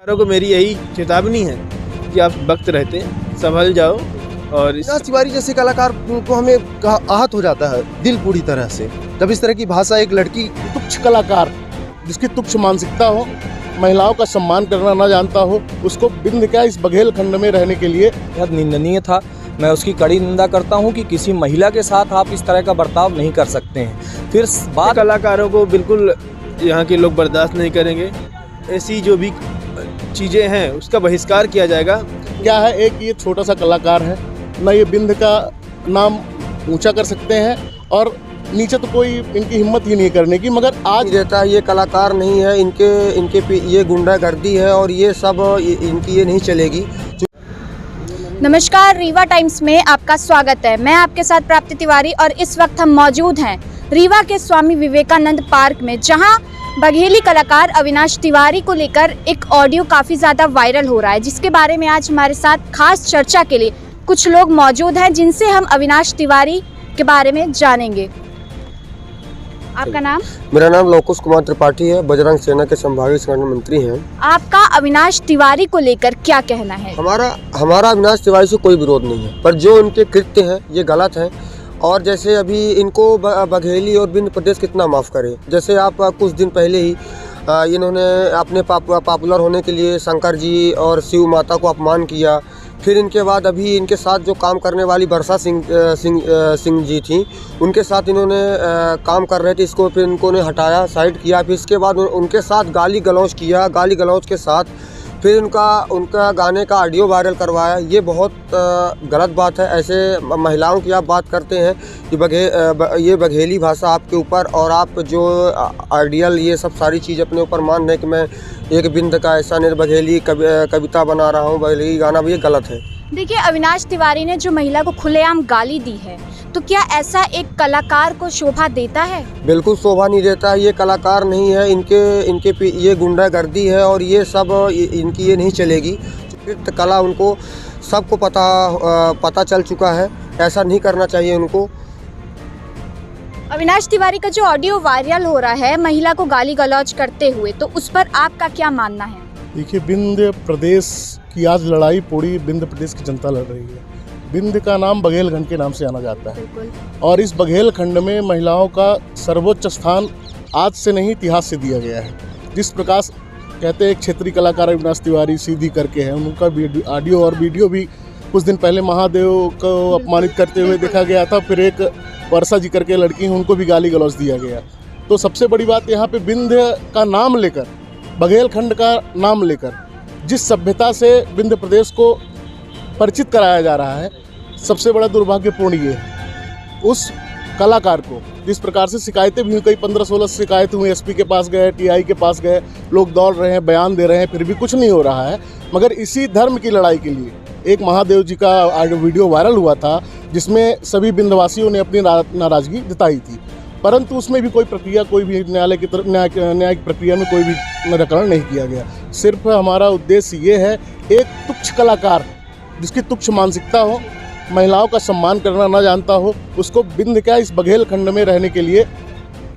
कलाकारों को मेरी यही चेतावनी है कि आप वक्त रहते संभल जाओ। और अविनाश तिवारी जैसे कलाकार को हमें आहत हो जाता है दिल पूरी तरह से जब इस तरह की भाषा एक लड़की तुच्छ कलाकार जिसकी तुच्छ मानसिकता हो, महिलाओं का सम्मान करना ना जानता हो, उसको बिंद क्या इस बघेल खंड में रहने के लिए बेहद निंदनीय था। मैं उसकी कड़ी निंदा करता हूं कि किसी महिला के साथ आप इस तरह का बर्ताव नहीं कर सकते हैं। फिर बात कलाकारों को बिल्कुल यहाँ के लोग बर्दाश्त नहीं करेंगे। ऐसी जो भी चीज़ें हैं उसका बहिष्कार किया जाएगा। क्या है, एक ये छोटा सा कलाकार है, ना ये बिंद का नाम ऊंचा कर सकते हैं और नीचे तो कोई इनकी हिम्मत ही नहीं करने की। मगर आज रहता है ये कलाकार नहीं है, इनके ये गुंडागर्दी है और ये सब इनकी ये नहीं चलेगी। नमस्कार, रीवा टाइम्स में आपका स्वागत है। मैं आपके साथ प्राप्ति तिवारी और इस वक्त हम मौजूद हैं रीवा के स्वामी विवेकानंद पार्क में, जहां बघेली कलाकार अविनाश तिवारी को लेकर एक ऑडियो काफ़ी ज़्यादा वायरल हो रहा है, जिसके बारे में आज हमारे साथ खास चर्चा के लिए कुछ लोग मौजूद हैं जिनसे हम अविनाश तिवारी के बारे में जानेंगे। आपका नाम? मेरा नाम लोकुश कुमार त्रिपाठी है, बजरंग सेना के संभागीय संगठन मंत्री हैं। आपका अविनाश तिवारी को लेकर क्या कहना है? हमारा अविनाश तिवारी से कोई विरोध नहीं है, पर जो उनके कृत्य हैं ये गलत हैं। और जैसे अभी इनको बघेली और बिंद प्रदेश कितना माफ़ करे। जैसे आप कुछ दिन पहले ही इन्होंने अपने पॉपुलर होने के लिए शंकर जी और शिव माता को अपमान किया। फिर इनके बाद अभी इनके साथ जो काम करने वाली वर्षा सिंह जी थी, उनके साथ इन्होंने काम कर रहे थे, इसको फिर इनको हटाया, साइड किया। फिर इसके बाद उनके साथ गाली गलौज किया, गाली गलौज के साथ फिर उनका गाने का ऑडियो वायरल करवाया। ये बहुत गलत बात है। ऐसे महिलाओं की आप बात करते हैं कि ये बघेली भाषा आपके ऊपर, और आप जो आइडियल ये सब सारी चीज़ अपने ऊपर मान रहे हैं कि मैं एक बिंद का ऐसा नहीं बघेली कविता बना रहा हूँ, बघेली गाना भी, ये गलत है। देखिए, अविनाश तिवारी ने जो महिला को खुलेआम गाली दी है, तो क्या ऐसा एक कलाकार को शोभा देता है? बिल्कुल शोभा नहीं देता है। ये कलाकार नहीं है, इनके ये गुंडागर्दी है और ये सब इनकी ये नहीं चलेगी। नृत्य कला उनको सबको पता चल चुका है, ऐसा नहीं करना चाहिए उनको। अविनाश तिवारी का जो ऑडियो वायरल हो रहा है महिला को गाली गलौज करते हुए, तो उस पर आपका क्या मानना है? देखिए, बिंद प्रदेश की आज लड़ाई पूरी बिंद प्रदेश की जनता लड़ रही है। बिंद का नाम बघेलखंड के नाम से जाना जाता है और इस बघेलखंड में महिलाओं का सर्वोच्च स्थान आज से नहीं इतिहास से दिया गया है। जिस प्रकार कहते हैं एक क्षेत्रीय कलाकार अविनाश तिवारी सीधी करके हैं, उनका ऑडियो और वीडियो भी कुछ दिन पहले महादेव को अपमानित करते हुए देखा गया था। फिर एक वर्षा जी करके लड़की हैं, उनको भी गाली गलौज दिया गया। तो सबसे बड़ी बात यहाँ पे बिंद का नाम लेकर, बघेलखंड का नाम लेकर जिस सभ्यता से बिंद प्रदेश को परिचित कराया जा रहा है, सबसे बड़ा दुर्भाग्यपूर्ण ये है। उस कलाकार को जिस प्रकार से शिकायतें भी हुई, कई 15-16 शिकायतें हुई, एसपी के पास गए, टीआई के पास गए, लोग दौड़ रहे हैं, बयान दे रहे हैं, फिर भी कुछ नहीं हो रहा है। मगर इसी धर्म की लड़ाई के लिए एक महादेव जी का वीडियो वायरल हुआ था, जिसमें सभी बिंदवासियों ने अपनी नाराज़गी जताई थी, परंतु उसमें भी कोई प्रक्रिया, कोई भी न्यायालय की तरफ न्यायिक प्रक्रिया में कोई भी निराकरण नहीं किया गया। सिर्फ हमारा उद्देश्य ये है, एक तुच्छ कलाकार जिसकी तुच्छ मानसिकता हो, महिलाओं का सम्मान करना ना जानता हो, उसको बिंद क्या इस बघेल खंड में रहने के लिए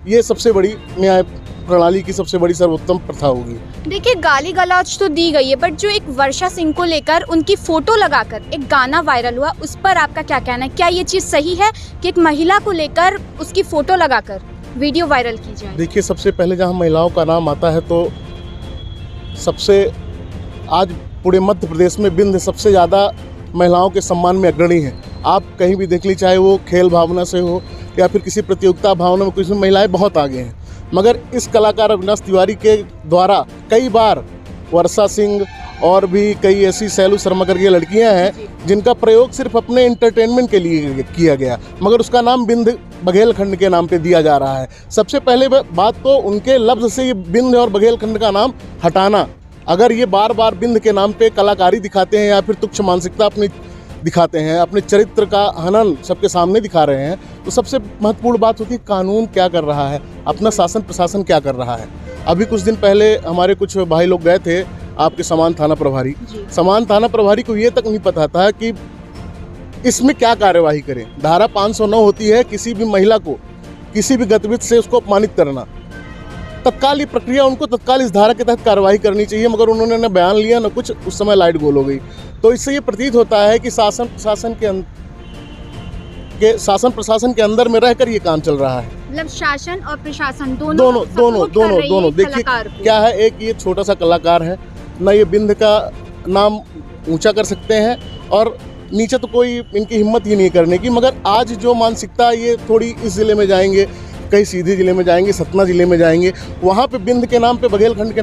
ये सबसे बड़ी न्याय प्रणाली की सबसे बड़ी सर्वोत्तम प्रथा होगी। देखिए, गाली गलौज तो दी गई है, बट जो एक वर्षा सिंह को लेकर उनकी फोटो लगाकर एक गाना वायरल हुआ, उस पर आपका क्या कहना है? क्या ये चीज़ सही है कि एक महिला को लेकर उसकी फोटो लगाकर वीडियो वायरल की जाए? देखिए, सबसे पहले जहाँ महिलाओं का नाम आता है तो सबसे आज पूरे मध्य प्रदेश में बिंद सबसे ज़्यादा महिलाओं के सम्मान में अग्रणी है। आप कहीं भी देख ली, चाहे वो खेल भावना से हो या फिर किसी प्रतियोगिता भावना में, कुछ महिलाएं बहुत आगे हैं। मगर इस कलाकार अविनाश तिवारी के द्वारा कई बार वर्षा सिंह और भी कई ऐसी सैलू शर्मा करके लड़कियां हैं जिनका प्रयोग सिर्फ अपने एंटरटेनमेंट के लिए किया गया, मगर उसका नाम बिंद बघेलखंड के नाम पे दिया जा रहा है। सबसे पहले बात तो उनके लफ्ज़ से ये बिंद और बघेलखंड का नाम हटाना। अगर ये बार बार बिंद के नाम पे कलाकारी दिखाते हैं या फिर तुच्छ मानसिकता अपनी दिखाते हैं, अपने चरित्र का हनन सबके सामने दिखा रहे हैं, तो सबसे महत्वपूर्ण बात होती है कानून क्या कर रहा है, अपना शासन प्रशासन क्या कर रहा है। अभी कुछ दिन पहले हमारे कुछ भाई लोग गए थे, आपके समान थाना प्रभारी को ये तक नहीं पता था कि इसमें क्या कार्यवाही करें। धारा 509 होती है किसी भी महिला को किसी भी गतिविधि से उसको अपमानित करना, तत्काल ये प्रक्रिया, उनको तत्काल इस धारा के तहत कार्रवाई करनी चाहिए, मगर उन्होंने न बयान लिया न कुछ, उस समय लाइट गोल हो गई। तो इससे ये प्रतीत होता है कि शासन प्रशासन के अंदर में रहकर ये काम चल रहा है। मतलब शासन और प्रशासन दोनों देखिए क्या है, एक ये छोटा सा कलाकार है, न ये बिंद का नाम ऊंचा कर सकते हैं और नीचे तो कोई इनकी हिम्मत ही नहीं करने की। मगर आज जो मानसिकता, ये थोड़ी इस ज़िले में जाएंगे, कहीं सीधी ज़िले में जाएंगे, सतना ज़िले में जाएंगे, वहाँ पे बिंद के नाम पे बघेलखंड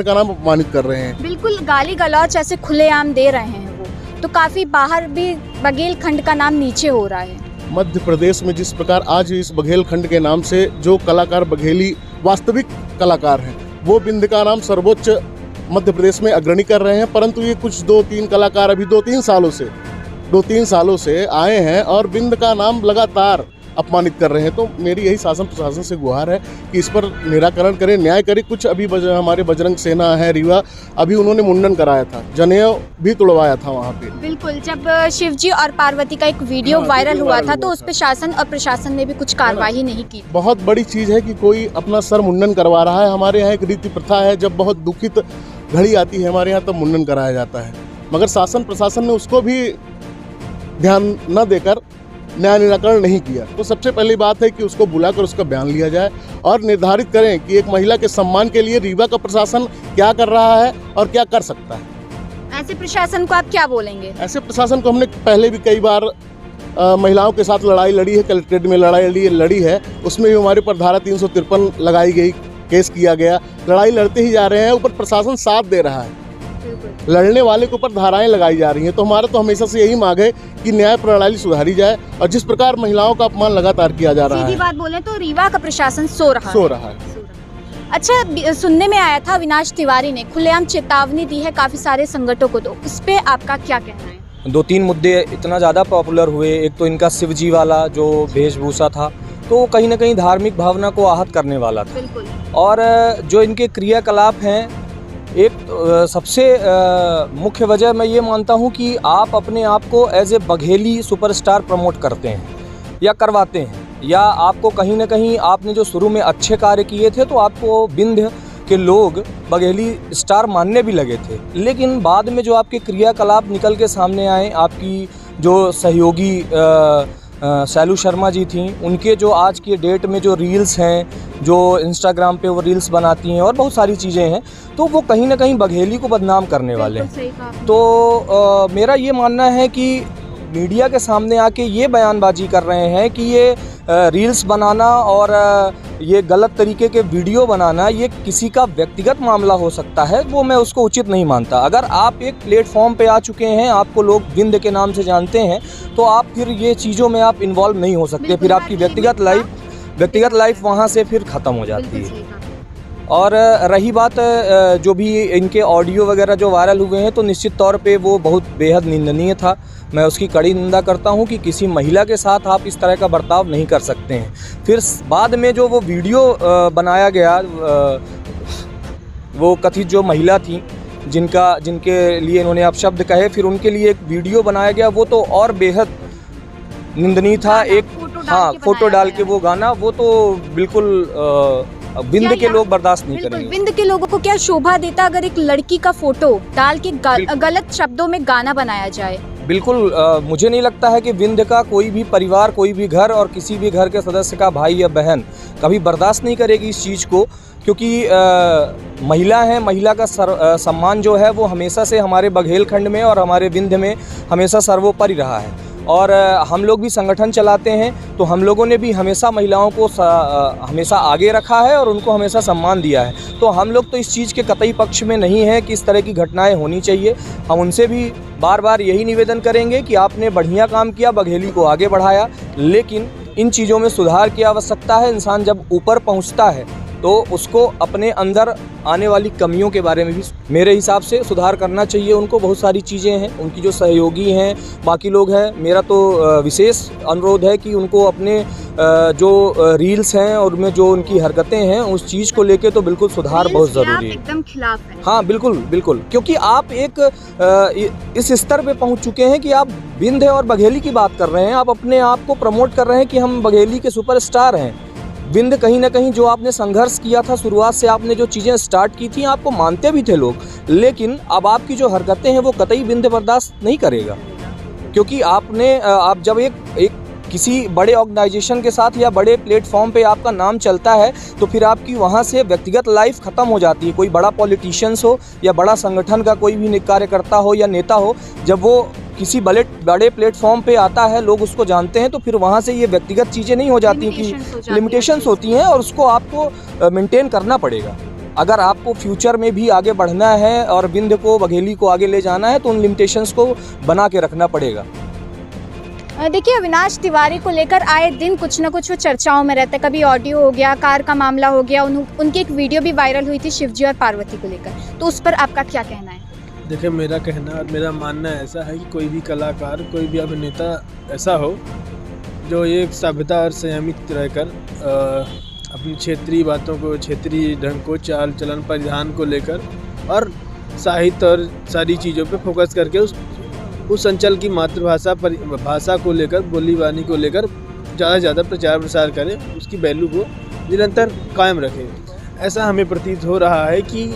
का नाम अपमानित कर रहे हैं। बिल्कुल गाली गलौच ऐसे खुलेआम दे रहे हैं वो, तो काफ़ी बाहर भी बघेलखंड का नाम नीचे हो रहा है। मध्य प्रदेश में जिस प्रकार आज इस बघेलखंड के नाम से जो कलाकार बघेली वास्तविक कलाकार हैं, वो बिंद का नाम सर्वोच्च मध्य प्रदेश में अग्रणी कर रहे हैं, परंतु ये कुछ 2-3 कलाकार अभी 2-3 सालों से आए हैं और बिंद का नाम लगातार अपमानित कर रहे हैं। तो मेरी यही शासन प्रशासन से गुहार है कि इस पर निराकरण करें, न्याय करें। कुछ अभी हमारे बजरंग सेना है रीवा, अभी उन्होंने मुंडन कराया था, जनेऊ भी तुड़वाया था वहाँ पे। बिल्कुल, जब शिवजी और पार्वती का एक वीडियो वायरल हुआ था तो उस पर शासन और प्रशासन ने भी कुछ कार्रवाई नहीं की। बहुत बड़ी चीज़ है कि कोई अपना सर मुंडन करवा रहा है। हमारे यहाँ एक रीति प्रथा है, जब बहुत दुखित घड़ी आती है हमारे यहाँ तब मुंडन कराया जाता है, मगर शासन प्रशासन ने उसको भी ध्यान न देकर न्याय निराकरण नहीं किया। तो सबसे पहली बात है कि उसको बुलाकर उसका बयान लिया जाए और निर्धारित करें कि एक महिला के सम्मान के लिए रीवा का प्रशासन क्या कर रहा है और क्या कर सकता है। ऐसे प्रशासन को आप क्या बोलेंगे? ऐसे प्रशासन को हमने पहले भी कई बार महिलाओं के साथ लड़ाई लड़ी है, कलेक्ट्रेट में लड़ाई लड़ी है, उसमें भी हमारे ऊपर धारा 353 लगाई गई, केस किया गया। लड़ाई लड़ते ही जा रहे हैं, ऊपर प्रशासन साथ दे रहा है, लड़ने वाले के ऊपर धाराएं लगाई जा रही हैं। तो हमारा तो हमेशा से यही मांग है कि न्याय प्रणाली सुधारी जाए और जिस प्रकार महिलाओं का अपमान लगातार किया जा रहा है। सीधी बात बोले तो रीवा का प्रशासन सो रहा है। अच्छा, सुनने में आया था अविनाश तिवारी ने खुलेआम चेतावनी दी है काफी सारे संगठनों को, तो उस पे आपका क्या कहना है? 2-3 मुद्दे इतना ज़्यादा पॉपुलर हुए। एक तो इनका शिवजी वाला जो वेशभूषा था, तो कहीं ना कहीं धार्मिक भावना को आहत करने वाला था। बिल्कुल। और जो इनके क्रियाकलाप हैं, एक सबसे मुख्य वजह मैं ये मानता हूँ कि आप अपने आप को as a Bagheli superstar promote करते हैं या करवाते हैं, या आपको कहीं ना कहीं आपने जो शुरू में अच्छे कार्य किए थे तो आपको बिंद के लोग बघेली स्टार मानने भी लगे थे। लेकिन बाद में जो आपके क्रियाकलाप निकल के सामने आए, आपकी जो सहयोगी शैलू शर्मा जी थी, उनके जो आज की डेट में जो रील्स हैं, जो इंस्टाग्राम पे वो रील्स बनाती हैं और बहुत सारी चीज़ें हैं, तो वो कहीं ना कहीं बघेली को बदनाम करने वाले हैं। तो मेरा ये मानना है कि मीडिया के सामने आके ये बयानबाजी कर रहे हैं कि ये रील्स बनाना और ये गलत तरीके के वीडियो बनाना ये किसी का व्यक्तिगत मामला हो सकता है, वो मैं उसको उचित नहीं मानता। अगर आप एक प्लेटफॉर्म पे आ चुके हैं, आपको लोग बिंद के नाम से जानते हैं, तो आप फिर ये चीज़ों में आप इन्वॉल्व नहीं हो सकते। फिर आपकी व्यक्तिगत लाइफ वहाँ से फिर ख़त्म हो जाती है। और रही बात जो भी इनके ऑडियो वगैरह जो वायरल हुए हैं, तो निश्चित तौर पे वो बहुत बेहद निंदनीय था। मैं उसकी कड़ी निंदा करता हूं कि किसी महिला के साथ आप इस तरह का बर्ताव नहीं कर सकते हैं। फिर बाद में जो वो वीडियो बनाया गया, वो कथित जो महिला थी जिनके लिए इन्होंने अपशब्द कहे, फिर उनके लिए एक वीडियो बनाया गया, वो तो और बेहद निंदनीय था। एक फोटो डाल के वो गाना, वो तो बिल्कुल बिंद के लोग बर्दाश्त नहीं करेंगे। बिंद के लोगों को क्या शोभा देता अगर एक लड़की का फोटो डाल के गलत शब्दों में गाना बनाया जाए? बिल्कुल मुझे नहीं लगता है कि बिंद का कोई भी परिवार, कोई भी घर और किसी भी घर के सदस्य का भाई या बहन कभी बर्दाश्त नहीं करेगी इस चीज़ को, क्योंकि महिला है, महिला का सम्मान जो है वो हमेशा से हमारे बघेलखंड में और हमारे बिंद में हमेशा सर्वोपरि रहा है। और हम लोग भी संगठन चलाते हैं, तो हम लोगों ने भी हमेशा महिलाओं को हमेशा आगे रखा है और उनको हमेशा सम्मान दिया है। तो हम लोग तो इस चीज़ के कतई पक्ष में नहीं है कि इस तरह की घटनाएं होनी चाहिए। हम उनसे भी बार बार यही निवेदन करेंगे कि आपने बढ़िया काम किया, बघेली को आगे बढ़ाया, लेकिन इन चीज़ों में सुधार की आवश्यकता है। इंसान जब ऊपर पहुँचता है तो उसको अपने अंदर आने वाली कमियों के बारे में भी मेरे हिसाब से सुधार करना चाहिए। उनको बहुत सारी चीज़ें हैं, उनकी जो सहयोगी हैं, बाकी लोग हैं, मेरा तो विशेष अनुरोध है कि उनको अपने जो रील्स हैं और उनमें जो उनकी हरकतें हैं, उस चीज़ को लेके तो बिल्कुल सुधार बहुत ज़रूरी है। एकदम खिलाफ है। हाँ बिल्कुल बिल्कुल, क्योंकि आप एक इस स्तर पे पहुंच चुके हैं कि आप बिंद और बघेली की बात कर रहे हैं, आप अपने आप को प्रमोट कर रहे हैं कि हम बघेली के सुपरस्टार हैं। विंध्य कहीं ना कहीं जो आपने संघर्ष किया था, शुरुआत से आपने जो चीज़ें स्टार्ट की थी, आपको मानते भी थे लोग, लेकिन अब आपकी जो हरकतें हैं वो कतई विंध्य बर्दाश्त नहीं करेगा। क्योंकि आप जब एक किसी बड़े ऑर्गेनाइजेशन के साथ या बड़े प्लेटफॉर्म पे आपका नाम चलता है तो फिर आपकी वहाँ से व्यक्तिगत लाइफ ख़त्म हो जाती है। कोई बड़ा पॉलिटिशियंस हो या बड़ा संगठन का कोई भी कार्यकर्ता हो या नेता हो, जब वो किसी बड़े प्लेटफॉर्म पे आता है, लोग उसको जानते हैं, तो फिर वहाँ से ये व्यक्तिगत चीज़ें नहीं हो जाती कि लिमिटेशंस होती हैं, और उसको आपको मेंटेन करना पड़ेगा। अगर आपको फ्यूचर में भी आगे बढ़ना है और विंध्य को, बघेली को आगे ले जाना है, तो उन लिमिटेशंस को बना के रखना पड़ेगा। देखिए, अविनाश तिवारी को लेकर आए दिन कुछ ना कुछ वो चर्चाओं में रहते हैं। कभी ऑडियो हो गया, कार का मामला हो गया, उनकी एक वीडियो भी वायरल हुई थी शिवजी और पार्वती को लेकर, तो उस पर आपका क्या कहना है? देखिए, मेरा कहना और मेरा मानना ऐसा है कि कोई भी कलाकार, कोई भी अभिनेता ऐसा हो जो एक सभ्यता और संयमित रहकर अपनी क्षेत्रीय बातों को, क्षेत्रीय ढंग को, चाल चलन, परिधान को लेकर और साहित्य और सारी चीज़ों पे फोकस करके उस अंचल की मातृभाषा भाषा को लेकर, बोली वाणी को लेकर ज़्यादा से ज़्यादा प्रचार प्रसार करें, उसकी वैल्यू को निरंतर कायम रखें। ऐसा हमें प्रतीत हो रहा है कि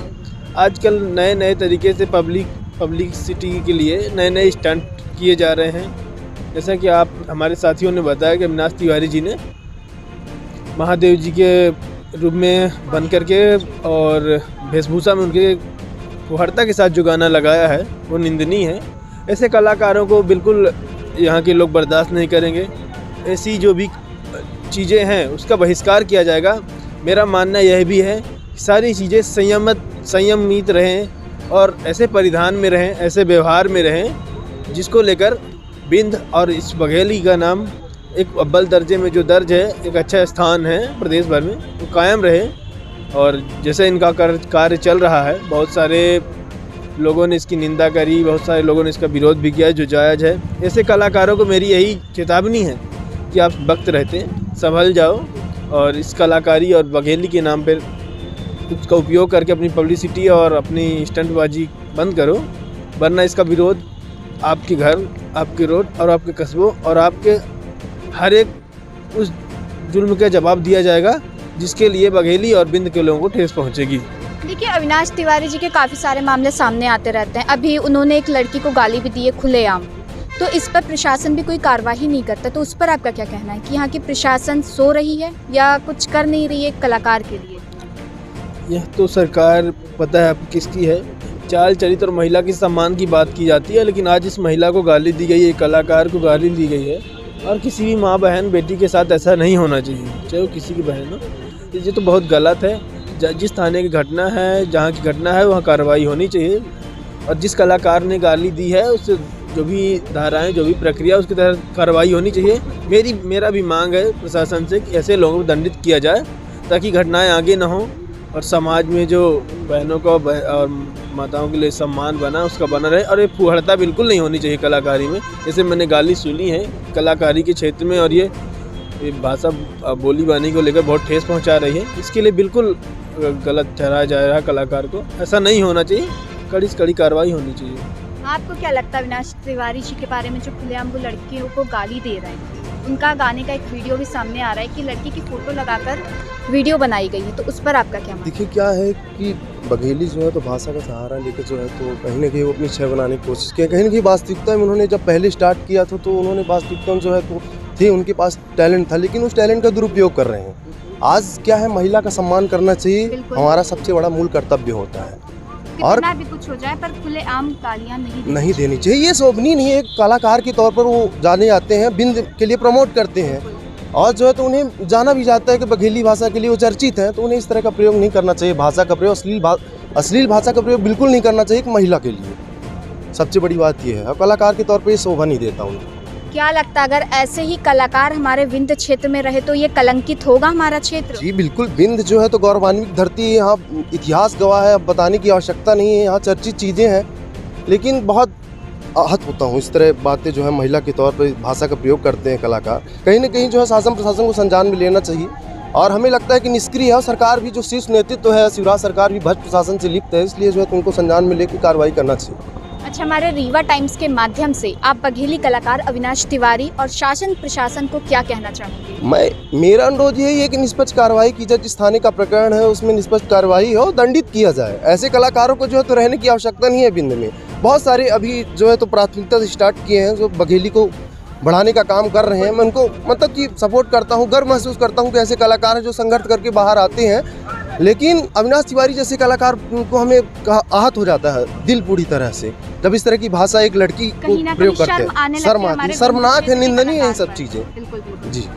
आजकल नए नए तरीके से पब्लिसिटी के लिए नए नए स्टंट किए जा रहे हैं। जैसा कि आप हमारे साथियों ने बताया कि अविनाश तिवारी जी ने महादेव जी के रूप में बन करके और वेशभूषा में उनके कुहरता के साथ जो गाना लगाया है वो निंदनीय है। ऐसे कलाकारों को बिल्कुल यहाँ के लोग बर्दाश्त नहीं करेंगे। ऐसी जो भी चीज़ें हैं उसका बहिष्कार किया जाएगा। मेरा मानना यह भी है कि सारी चीज़ें संयमित रहें और ऐसे परिधान में रहें, ऐसे व्यवहार में रहें जिसको लेकर विंध्य और इस बघेली का नाम एक अव्वल दर्जे में जो दर्ज है, एक अच्छा स्थान है प्रदेश भर में, वो कायम रहे। और जैसे इनका कार्य चल रहा है, बहुत सारे लोगों ने इसकी निंदा करी, बहुत सारे लोगों ने इसका विरोध भी किया, जो जायज़ है। ऐसे कलाकारों को मेरी यही चेतावनी है कि आप वक्त रहते संभल जाओ और इस कलाकारी और बघेली के नाम पर उसका उपयोग करके अपनी पब्लिसिटी और अपनी स्टंटबाजी बंद करो, वरना इसका विरोध आपके घर, आपके रोड और आपके कस्बों और आपके हर एक उस जुल्म का जवाब दिया जाएगा जिसके लिए बघेली और विंध्य के लोगों को ठेस पहुँचेगी। देखिए, अविनाश तिवारी जी के काफ़ी सारे मामले सामने आते रहते हैं। अभी उन्होंने एक लड़की को गाली भी दी है खुलेआम, तो इस पर प्रशासन भी कोई कार्रवाई नहीं करता, तो उस पर आपका क्या कहना है कि यहाँ की प्रशासन सो रही है या कुछ कर नहीं रही है कलाकार के लिए? यह तो सरकार पता है आपकी किसकी है। चाल चरित्र और महिला के सम्मान की बात की जाती है, लेकिन आज इस महिला को गाली दी गई है, कलाकार को गाली दी गई है, और किसी भी माँ बहन बेटी के साथ ऐसा नहीं होना चाहिए, चाहे वो किसी की बहन हो। ये तो बहुत गलत है। जिस थाने की घटना है, जहाँ की घटना है, वहाँ कार्रवाई होनी चाहिए, और जिस कलाकार ने गाली दी है उससे जो भी धाराएं, जो भी प्रक्रिया, उसके तहत कार्रवाई होनी चाहिए। मेरा भी मांग है प्रशासन से कि ऐसे लोगों को दंडित किया जाए ताकि घटनाएं आगे ना हो और समाज में जो बहनों का और माताओं के लिए सम्मान बना, उसका बना रहे। और ये फुहड़ता बिल्कुल नहीं होनी चाहिए कलाकारी में। जैसे मैंने गाली सुनी है कलाकारी के क्षेत्र में, और ये भाषा बोली बानी को लेकर बहुत ठेस पहुंचा रही है, इसके लिए बिल्कुल गलत ठहराया जा रहा है कलाकार को। ऐसा नहीं होना चाहिए, कड़ी से कड़ी कार्रवाई होनी चाहिए। आपको क्या लगता है अविनाश तिवारी जी के बारे में, जो खुलेआम वो लड़कियों को गाली दे रहे हैं? उनका गाने का एक वीडियो भी सामने आ रहा है कि लड़की की फ़ोटो लगाकर वीडियो बनाई गई है, तो उस पर आपका क्या? देखिए, क्या है कि बघेली जो है तो भाषा का सहारा लेकर जो है तो कहीं ना कहीं वो अपनी छह बनाने की कोशिश की। कहीं ना कहीं वास्तविकता में उन्होंने जब पहले स्टार्ट किया था तो उन्होंने वास्तविकता में जो है तो थे, उनके पास टैलेंट था, लेकिन उस टैलेंट का दुरुपयोग कर रहे हैं। आज क्या है, महिला का सम्मान करना चाहिए, हमारा सबसे बड़ा मूल कर्तव्य होता है। और भी कुछ हो जाए पर खुलेआम गालियां नहीं देनी चाहिए। ये शोभनीय नहीं है। एक कलाकार के तौर पर वो जाने जाते हैं, विंध्य के लिए प्रमोट करते हैं, और जो है तो उन्हें जाना भी जाता है कि बघेली भाषा के लिए वो चर्चित हैं, तो उन्हें इस तरह का प्रयोग नहीं करना चाहिए। भाषा का प्रयोग, अश्लील भाषा का प्रयोग बिल्कुल नहीं करना चाहिए एक महिला के लिए। सबसे बड़ी बात ये है, और कलाकार के तौर पर ये शोभा नहीं देता उन्हें। क्या लगता है, अगर ऐसे ही कलाकार हमारे विंध्य क्षेत्र में रहे तो ये कलंकित होगा हमारा क्षेत्र? जी बिल्कुल। विंध्य जो है तो गौरवान्वित धरती है, यहाँ इतिहास गवाह है, अब बताने की आवश्यकता नहीं है, यहाँ चर्चित चीज़ें हैं। लेकिन बहुत आहत होता हूँ इस तरह बातें जो है महिला के तौर पर भाषा का प्रयोग करते हैं कलाकार। कहीं ना कहीं जो है शासन प्रशासन को संज्ञान में लेना चाहिए, और हमें लगता है कि निष्क्रिय है। सरकार भी, जो शीर्ष नेतृत्व है, शिवराज सरकार भी भ्रष्ट प्रशासन से लिप्त है, इसलिए जो है उनको संज्ञान में लेकर कार्रवाई करना चाहिए। अच्छा, हमारे रीवा टाइम्स के माध्यम से आप बघेली कलाकार अविनाश तिवारी और शासन प्रशासन को क्या कहना चाहोगे? मेरा अनुरोध यही है कि निष्पक्ष कार्रवाई की जाए। जिस थाने का प्रकरण है उसमें निष्पक्ष कार्रवाई हो, दंडित किया जाए। ऐसे कलाकारों को जो है तो रहने की आवश्यकता नहीं है बिंद में। बहुत सारे अभी जो है तो प्राथमिकता से स्टार्ट किए हैं जो बघेली को बढ़ाने का काम कर रहे हैं। मैं उनको मतलब कि सपोर्ट करता हूँ, गर्व महसूस करता हूँ कि ऐसे कलाकार हैं जो संघर्ष करके बाहर आते हैं। लेकिन अविनाश तिवारी जैसे कलाकार को हमें आहत हो जाता है दिल पूरी तरह से जब इस तरह की भाषा एक लड़की को प्रयोग करते हैं। शर्म आती है, शर्मनाक है, निंदनीय है ये सब चीज़ें। बिल्कुल। जी।